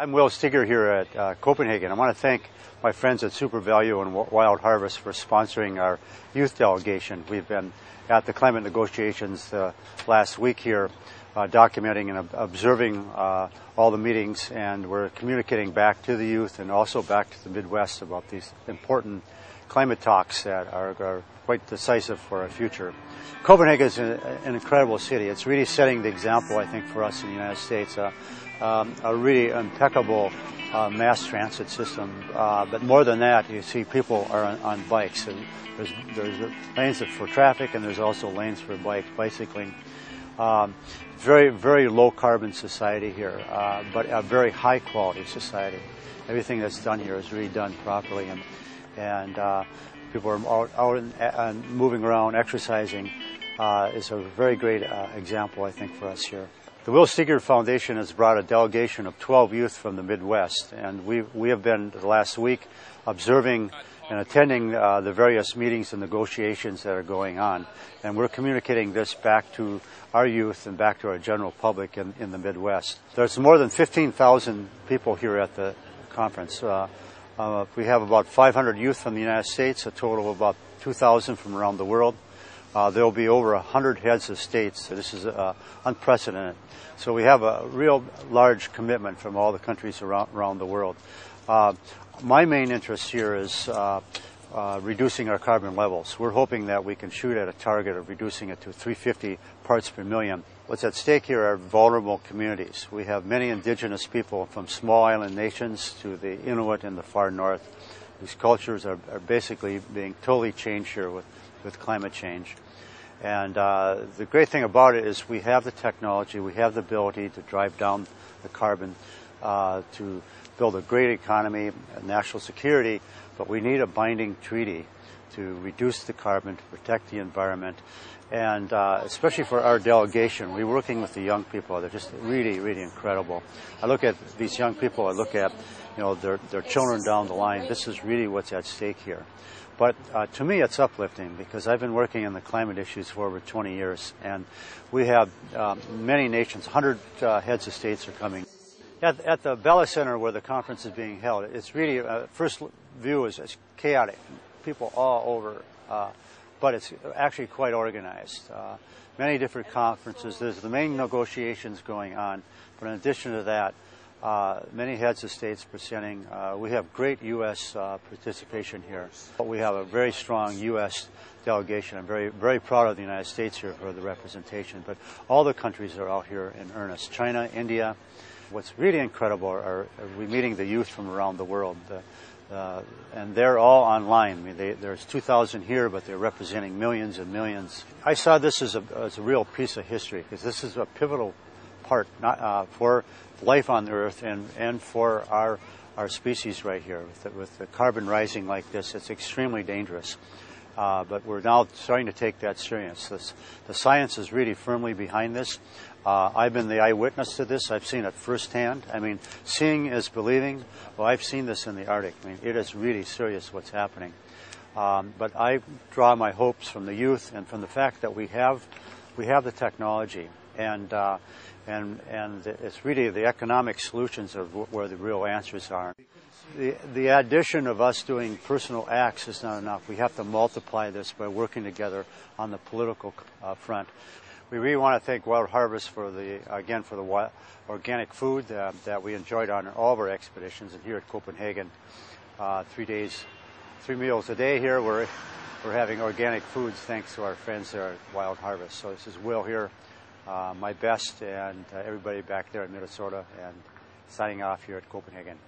I'm Will Steger here at Copenhagen. I want to thank my friends at Super Value and Wild Harvest for sponsoring our youth delegation. We've been at the climate negotiations last week here, documenting and observing all the meetings, and we're communicating back to the youth and also back to the Midwest about these important climate talks that are quite decisive for our future. Copenhagen is an incredible city. It's really setting the example, I think, for us in the United States. A really impeccable mass transit system, but more than that, you see people are on bikes. And there's lanes for traffic, and there's also lanes for bicycling. Very, very low carbon society here, but a very high quality society. Everything that's done here is really done properly, and people are out and moving around, exercising. Is a very great example, I think, for us here. The Will Steger Foundation has brought a delegation of 12 youth from the Midwest, and we have been the last week observing and attending the various meetings and negotiations that are going on, and we're communicating this back to our youth and back to our general public in the Midwest. There's more than 15,000 people here at the conference. We have about 500 youth from the United States, a total of about 2,000 from around the world. There will be over 100 heads of states. So this is unprecedented. So we have a real large commitment from all the countries around the world. My main interest here is reducing our carbon levels. We're hoping that we can shoot at a target of reducing it to 350 parts per million. What's at stake here are vulnerable communities. We have many indigenous people from small island nations to the Inuit in the far north. These cultures are basically being totally changed here with climate change. And the great thing about it is we have the technology, we have the ability to drive down the carbon, to build a great economy, national security, but we need a binding treaty to reduce the carbon, to protect the environment, and especially for our delegation, we're working with the young people. They're just really, really incredible. I look at these young people, I look at their children down the line. This is really what's at stake here. But to me, it's uplifting because I've been working on the climate issues for over 20 years, and we have many nations, 100 heads of states are coming. At the Bella Center where the conference is being held, it's really, first view is chaotic, people all over, but it's actually quite organized. Many different conferences, there's the main negotiations going on, but in addition to that, many heads of states presenting. We have great U.S. participation here. We have a very strong U.S. delegation. I'm very, very proud of the United States here for the representation, but all the countries are out here in earnest. China, India. What's really incredible are we meeting the youth from around the world, and they're all online. I mean, there's 2,000 here, but they're representing millions and millions. I saw this as a real piece of history because this is a pivotal part for life on the Earth and for our species right here. With the carbon rising like this, it's extremely dangerous. But we're now starting to take that serious. The science is really firmly behind this. I've been the eyewitness to this. I've seen it firsthand. I mean, seeing is believing. Well, I've seen this in the Arctic. I mean, it is really serious what's happening. But I draw my hopes from the youth and from the fact that we have the technology, and it's really the economic solutions of where the real answers are. The addition of us doing personal acts is not enough. We have to multiply this by working together on the political front. We really want to thank Wild Harvest for the organic food that we enjoyed on all of our expeditions, and here at Copenhagen, 3 meals a day here. We're having organic foods thanks to our friends there at Wild Harvest. So this is Will here, my best, and everybody back there in Minnesota, and signing off here at Copenhagen.